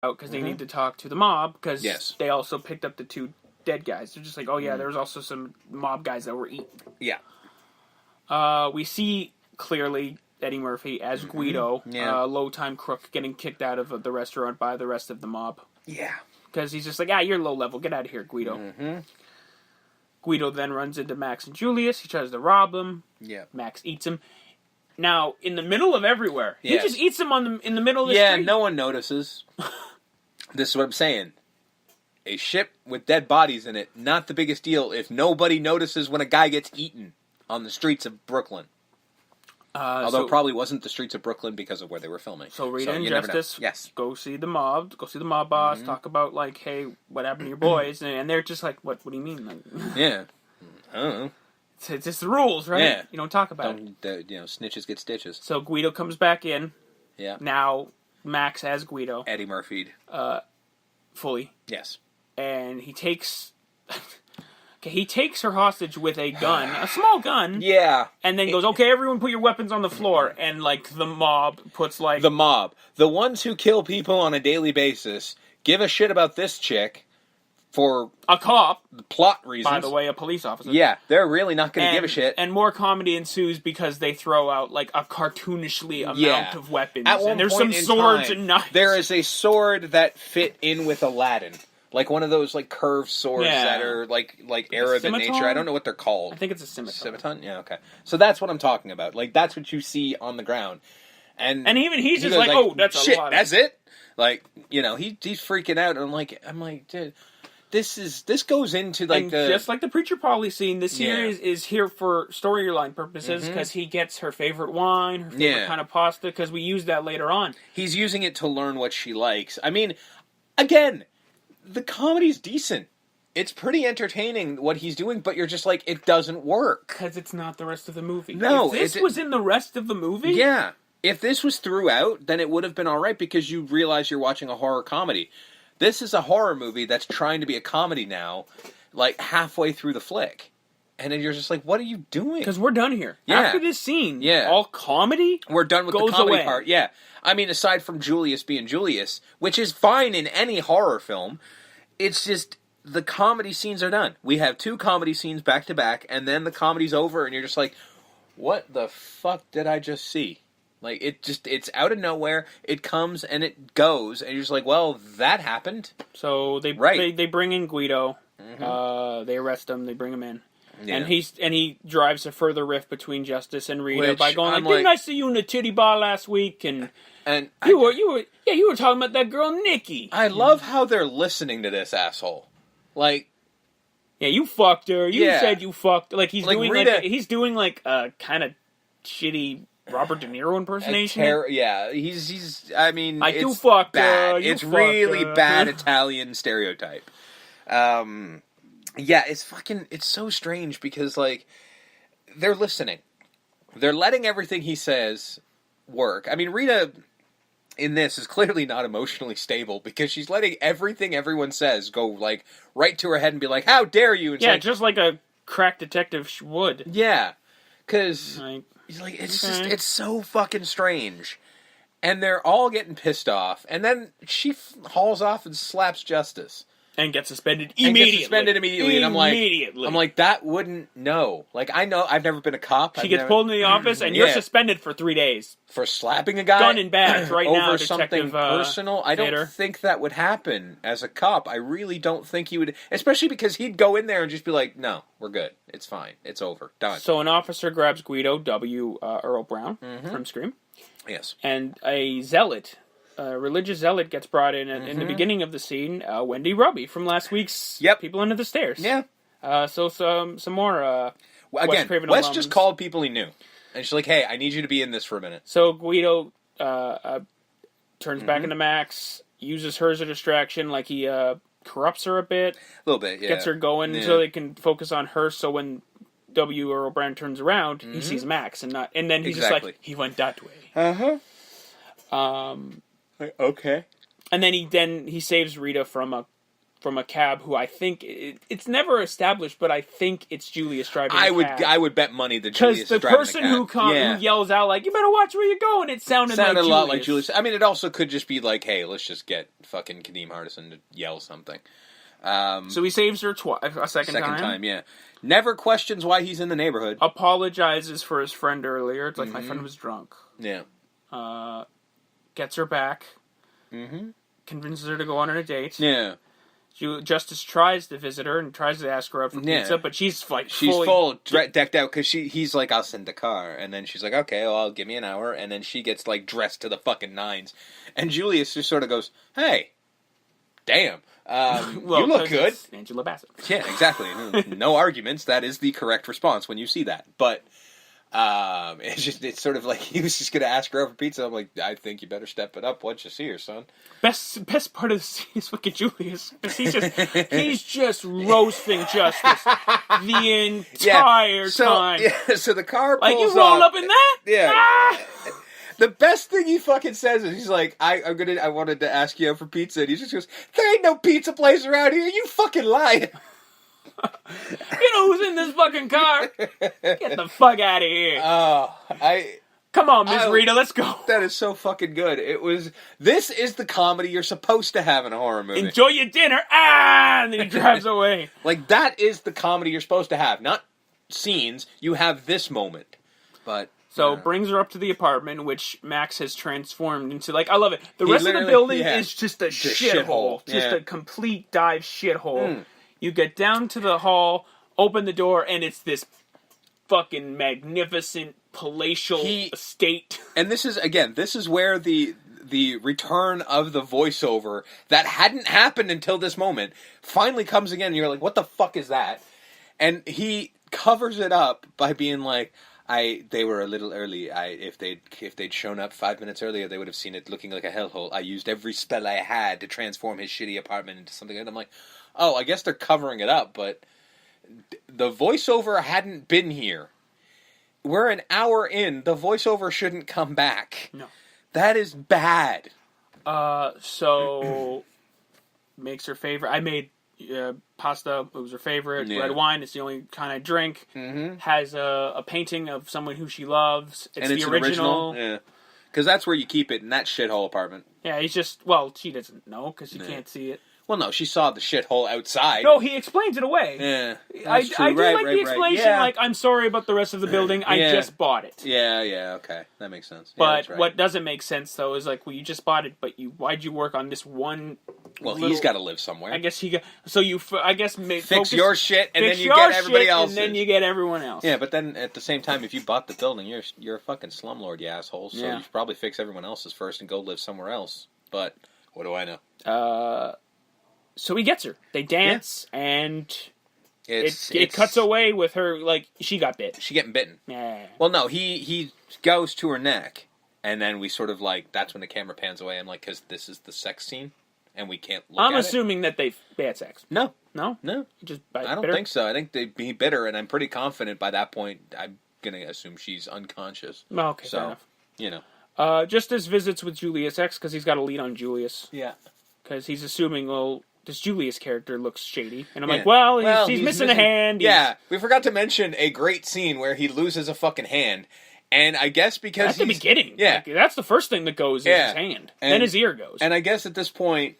out because they need to talk to the mob because Yes. they also picked up the 2 dead guys. They're just like, oh yeah, there was also some mob guys that were eaten. Yeah. We see clearly Eddie Murphy as Guido, low-time crook, getting kicked out of the restaurant by the rest of the mob. Yeah. Because he's just like, you're low level, get out of here, Guido. Mm-hmm. Guido then runs into Max and Julius. He tries to rob them. Yeah. Max eats him. Now, in the middle of everywhere, yes. he just eats them in the middle of the street. Yeah, no one notices. This is what I'm saying. A ship with dead bodies in it, not the biggest deal if nobody notices when a guy gets eaten on the streets of Brooklyn. Although it probably wasn't the streets of Brooklyn because of where they were filming. So Rita and Justice go see the mob boss, talk about, like, hey, what happened to your boys? And they're just like, what do you mean? Like, yeah. I don't know. It's just the rules, right? Yeah. You don't talk about it. Snitches get stitches. So Guido comes back in. Yeah. Now, Max as Guido. Eddie Murphy. Fully. Yes. And he takes... he takes her hostage with a gun, a small gun. Yeah. And then goes, okay, everyone put your weapons on the floor. And, like, the mob puts, like... The mob. The ones who kill people on a daily basis give a shit about this chick for... A cop. Plot reasons. By the way, a police officer. Yeah, they're really not going to give a shit. And more comedy ensues because they throw out, like, a cartoonishly amount of weapons. At one and there's point some in swords time, and knives. There is a sword that fit in with Aladdin. Like one of those, like, curved swords that are, like Arab in nature. I don't know what they're called. I think it's a scimitar. Scimitar? Yeah, okay. So that's what I'm talking about. Like, that's what you see on the ground. And even he's just like, oh, that's shit, a lot. That's it? Like, he's freaking out. And I'm like, dude, this goes into, like, just like the Preacher Polly scene, this series is here for storyline purposes because he gets her favorite wine, her favorite kind of pasta, because we use that later on. He's using it to learn what she likes. I mean, again... The comedy's decent. It's pretty entertaining what he's doing, but you're just like, it doesn't work. Because it's not the rest of the movie. No. If this was in the rest of the movie? Yeah. If this was throughout, then it would have been alright because you realize you're watching a horror comedy. This is a horror movie that's trying to be a comedy now, like halfway through the flick. And then you're just like, what are you doing? Because we're done here. Yeah. After this scene, all comedy we're done with goes the comedy away. part. Yeah. I mean, aside from Julius being Julius, which is fine in any horror film, it's just the comedy scenes are done. We have 2 comedy scenes back to back, and then the comedy's over, and you're just like, what the fuck did I just see? Like, it's out of nowhere, it comes and it goes, and you're just like, well, that happened. So they bring in Guido, they arrest him, they bring him in. Yeah. And he drives a further rift between Justice and Rita by going like, didn't I see you in the titty bar last week? And you were talking about that girl Nikki. I love how they're listening to this asshole. Like, yeah, you fucked her. You said you fucked. Like he's doing Rita, he's doing like a kind of shitty Robert De Niro impersonation. He's. I mean, I do fuck bad. It's really bad Italian stereotype. Yeah, it's so strange because, like, they're listening. They're letting everything he says work. I mean, Rita, in this, is clearly not emotionally stable because she's letting everything everyone says go, like, right to her head and be like, how dare you? And just like a crack detective would. Yeah, because, it's so fucking strange. And they're all getting pissed off. And then she hauls off and slaps Justice. And gets suspended immediately. And I'm like, that wouldn't know. Like, I know, I've never been a cop. She gets pulled into the office, and you're suspended for 3 days. For slapping a guy? Gun and badge right now, over something personal? I don't think that would happen as a cop. I really don't think he would, especially because he'd go in there and just be like, no, we're good. It's fine. It's over. Done. So an officer grabs Guido, Earl Brown, from Scream. Yes. And a zealot... A religious zealot gets brought in in the beginning of the scene. Wendy Rubby from last week's People Under the Stairs. Yeah. So some more. Again, Wes just called people he knew, and she's like, "Hey, I need you to be in this for a minute." So Guido turns back into Max, uses her as a distraction, like he corrupts her a bit, little bit, yeah. Gets her going so they can focus on her. So when Earl Brown turns around, he sees Max and then he's just like, he went that way. Okay. And then he saves Rita from from a cab who I think it's never established, but I think it's Julius driving. I would bet money that Julius is driving the cab. Because the person who yells out like, "You better watch where you're going," it sounded like a lot like Julius. I mean, it also could just be like, "Hey, let's just get fucking Kadeem Hardison to yell something." So he saves her a second time. Yeah. Never questions why he's in the neighborhood. Apologizes for his friend earlier. It's like, my friend was drunk. Yeah. Gets her back. Mm-hmm. Convinces her to go on a date. Yeah. Justice tries to visit her and tries to ask her out for pizza, but she's like decked out because he's like, "I'll send the car," and then she's like, "Okay, well, give me an hour," and then she gets like dressed to the fucking nines, and Julius just sort of goes, "Hey, damn, you look good." Angela Bassett. Yeah, exactly. No arguments. That is the correct response when you see that, but. It's sort of like he was just going to ask her over pizza. I'm like, I think you better step it up once you see her, son. Best part of the scene is fucking Julius. He's just roasting Justice the entire time. Yeah, so the car pulls like, you roll up in that? Yeah. Ah! The best thing he fucking says is he's like, I wanted to ask you out for pizza, and he just goes, "There ain't no pizza place around here. You fucking lying." You know who's in this fucking car? Get the fuck out of here. Come on, Miss Rita, let's go. That is so fucking good. This is the comedy you're supposed to have in a horror movie. Enjoy your dinner. And then he drives away. Like, that is the comedy you're supposed to have. Not scenes. You have this moment. But... So, brings her up to the apartment, which Max has transformed into, like, I love it. The rest of the building is just a shithole. Just a complete dive shithole. You get down to the hall, open the door, and it's this fucking magnificent palatial estate. And this is where the return of the voiceover that hadn't happened until this moment finally comes again, and you're like, what the fuck is that? And he covers it up by being like, they were a little early. If they'd shown up 5 minutes earlier, they would have seen it looking like a hellhole. I used every spell I had to transform his shitty apartment into something. And I'm like, oh, I guess they're covering it up, but the voiceover hadn't been here. We're an hour in. The voiceover shouldn't come back. No. That is bad. So makes her favorite. I made pasta. It was her favorite. Yeah. Red wine. It's the only kind I drink. Mm-hmm. Has a painting of someone who she loves. It's the original. Yeah. Because that's where you keep it, in that shithole apartment. Yeah, she doesn't know because she can't see it. Well, no, she saw the shithole outside. No, he explains it away. Yeah, I do like the explanation, like, I'm sorry about the rest of the building, I just bought it. Yeah, okay. That makes sense. But what doesn't make sense, though, is like, well, you just bought it, but why'd you work on this one... Well, he's got to live somewhere. I guess fix your shit, and then you get everybody else. And then you get everyone else. Yeah, but then at the same time, if you bought the building, you're a fucking slumlord, you asshole. So you should probably fix everyone else's first and go live somewhere else. But what do I know? So he gets her. They dance, and it cuts away with her, like, she got bit. She getting bitten. Yeah. Well, no, he goes to her neck, and then we sort of, like, that's when the camera pans away. I'm like, because this is the sex scene, and we can't look at it. I'm assuming that they had sex. No. No? I don't think so. I think they'd be bitter, and I'm pretty confident by that point I'm going to assume she's unconscious. Okay, fair enough. You know. Justice visits with Julius X, because he's got a lead on Julius. Yeah. Because he's assuming, well... this Julius character looks shady. And I'm like, well, he's missing a hand. Yeah, we forgot to mention a great scene where he loses a fucking hand. And I guess because that's the beginning. Yeah. Like, that's the first thing that goes is his hand. Then his ear goes. And I guess at this point,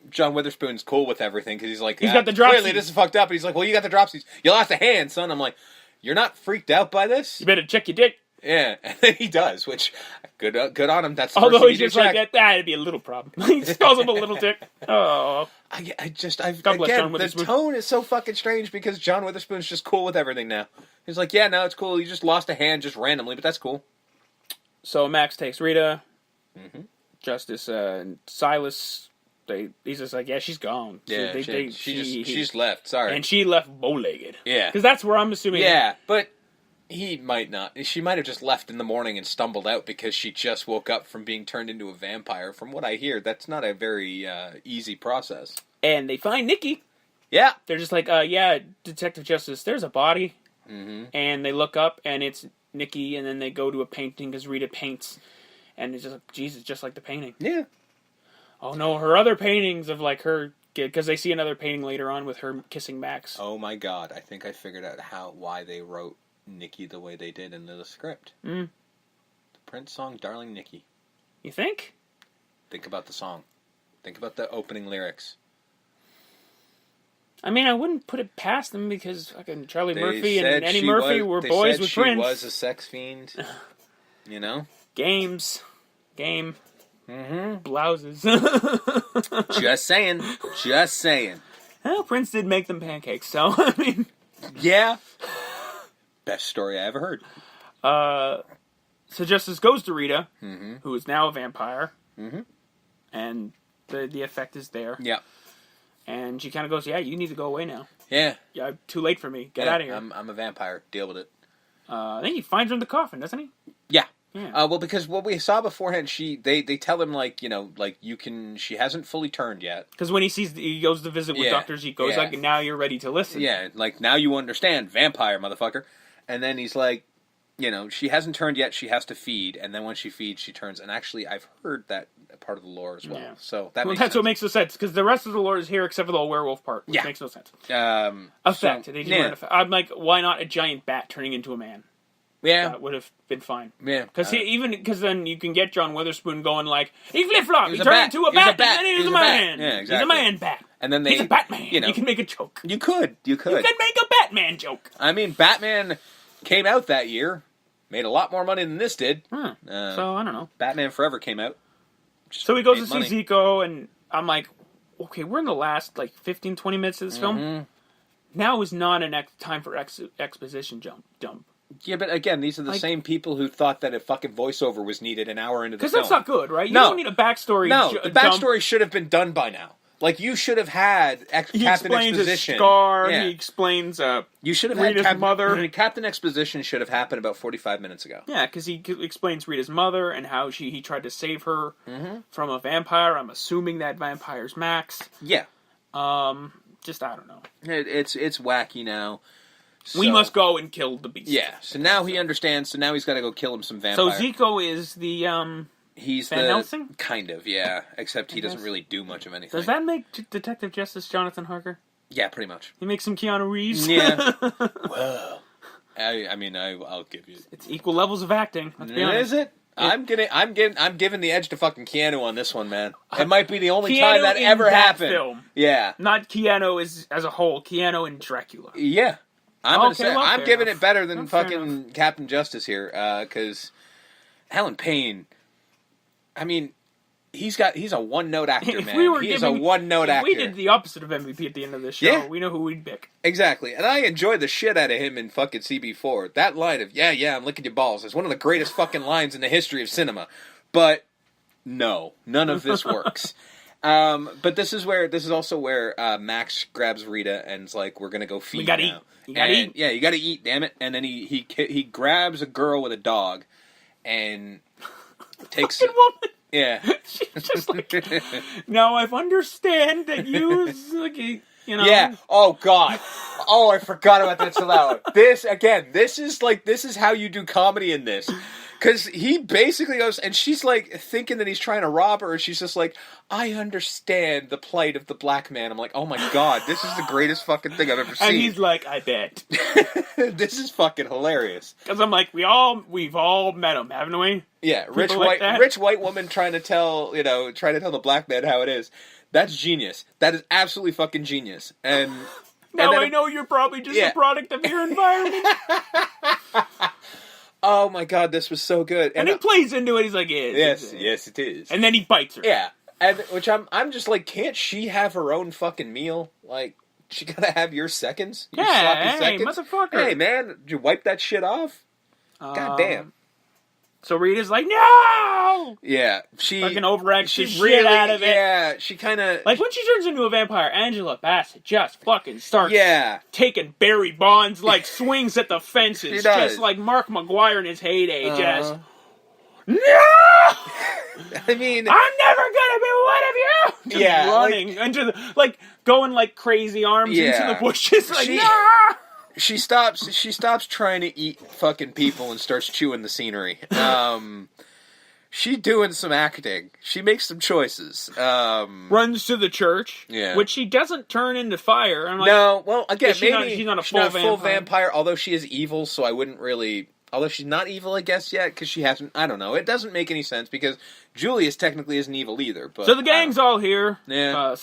John Witherspoon's cool with everything because he's like, he's got the dropsies. Clearly this is fucked up. And he's like, well, you got the dropsies. You lost a hand, son. I'm like, you're not freaked out by this? You better check your dick. Yeah, and then he does, which, good on him. That's the although first he's just like, that'd be a little problem. He calls him a little dick. Oh. Again, the tone is so fucking strange because John Witherspoon's just cool with everything now. He's like, yeah, no, it's cool. You just lost a hand just randomly, but that's cool. So Max takes Rita. Mm-hmm. Justice and Silas, he's just like, yeah, she's gone. Yeah, she's left, sorry. And she left bow-legged. Yeah. Because that's where I'm assuming... Yeah, but... he might not. She might have just left in the morning and stumbled out because she just woke up from being turned into a vampire. From what I hear, that's not a very easy process. And they find Nikki. Yeah. They're just like, yeah, Detective Justice, there's a body. Mm-hmm. And they look up, and it's Nikki, and then they go to a painting because Rita paints. And it's just like, Jesus, just like the painting. Yeah. Oh, no, her other paintings of, like, her because they see another painting later on with her kissing Max. Oh my god! I think I figured out why they wrote Nikki the way they did into the script. The Prince song, "Darling Nikki." You think? Think about the song. Think about the opening lyrics. I mean, I wouldn't put it past them because fucking Charlie Murphy and Eddie Murphy were boys with Prince. She was a sex fiend. You know? Game. Blouses. Just saying. Well, Prince did make them pancakes, so, I mean... Yeah. Best story I ever heard. So Justice goes to Rita, who is now a vampire. And the effect is there. Yeah. And she kind of goes, yeah, you need to go away now. Yeah. Yeah, too late for me. Get out of here. I'm a vampire. Deal with it. I think he finds her in the coffin, doesn't he? Yeah. Yeah. Well, because what we saw beforehand, they tell him, she hasn't fully turned yet. Because when he goes to visit with Dr. Zico, he's like, now you're ready to listen. Yeah, like, now you understand, vampire, motherfucker. And then he's like, she hasn't turned yet, she has to feed, and then when she feeds, she turns. And actually, I've heard that part of the lore as well. Yeah. So that's sense. What makes no sense, because the rest of the lore is here except for the werewolf part, which makes no sense. Effect. So, I'm like, why not a giant bat turning into a man? Yeah. That would have been fine. Yeah. Because then you can get John Witherspoon going like, he flip-flopped, he turned into a bat, and then he was a man. Yeah, exactly. He's a man bat. And then he's a Batman. You can make a joke. You could. You can make a Batman joke. I mean, Batman came out that year, made a lot more money than this did. So, I don't know. Batman Forever came out. So he goes to see Zico, and I'm like, okay, we're in the last, 15, 20 minutes of this film. Now is not an time for exposition dump. Yeah, but again, these are the same people who thought that a fucking voiceover was needed an hour into the film. Because that's not good, right? You don't need a backstory. No, the backstory should have been done by now. Like, you should have had Captain Exposition. He explains his scar. Yeah. He explains you should have Rita's had mother. Captain Exposition should have happened about 45 minutes ago. Yeah, because he explains Rita's mother and how he tried to save her from a vampire. I'm assuming that vampire's Max. Yeah. Just, I don't know. It's wacky now. So, we must go and kill the beast. Yeah, so now he understands, so now he's got to go kill him some vampire. So Zico is the, he's Van Helsing? Kind of, yeah. Except he doesn't really do much of anything. Does that make Detective Justice Jonathan Harker? Yeah, pretty much. He makes some Keanu Reeves? Yeah. Well, I'll give you... It's equal levels of acting, let's be honest. Is it? I'm giving the edge to fucking Keanu on this one, man. It might be the only time that ever happened. Film. Yeah. Not Keanu as a whole. Keanu and Dracula. Yeah. I'm giving it better than fucking Captain Justice here, because Alan Payne, I mean, he's a one-note actor, man. He's a one-note actor. If we did the opposite of MVP at the end of this show, we know who we'd pick. Exactly, and I enjoyed the shit out of him in fucking CB4. That line of, yeah, I'm licking your balls, is one of the greatest fucking lines in the history of cinema. But, no, none of this works. But this is also where Max grabs Rita and is like, we're gonna go feed. We gotta eat. You gotta eat. Yeah, you gotta eat, damn it. And then he grabs a girl with a dog and takes a woman. Yeah. She's just like, now I understand that you Yeah. Oh God. Oh, I forgot about that so loud. This is how you do comedy in this. Because he basically goes, and she's like thinking that he's trying to rob her, and she's just like, I understand the plight of the black man. I'm like, oh my God, this is the greatest fucking thing I've ever seen. And he's like, I bet. This is fucking hilarious. Because I'm like, we've all met him, haven't we? Yeah, rich white woman trying to tell the black man how it is. That's genius. That is absolutely fucking genius. And now I know you're probably just a product of your environment. Oh my God, this was so good. And he plays into it. He's like, yes, it is. And then he bites her. Yeah, and which I'm just like, can't she have her own fucking meal? Like, she gotta have your seconds. Your sloppy seconds. Motherfucker. Hey man, did you wipe that shit off? God damn. So Rita's like, no! Yeah, she... fucking overacts. She's really out of it. Yeah, she kind of... Like, when she turns into a vampire, Angela Bassett just fucking starts taking Barry Bonds, like, swings at the fences. She does. Just like Mark McGuire in his heyday, just... No! I mean... I'm never gonna be one of you! Just running into the... Like, going like crazy arms into the bushes. Like, no! She stops trying to eat fucking people and starts chewing the scenery. She's doing some acting. She makes some choices. Runs to the church, which she doesn't turn into fire. I'm like, no, well, again, maybe she's not a full vampire, although she is evil, so I wouldn't really... Although she's not evil, I guess, yet, because she hasn't... I don't know. It doesn't make any sense, because Julius technically isn't evil either. But so the gang's all here. Yeah.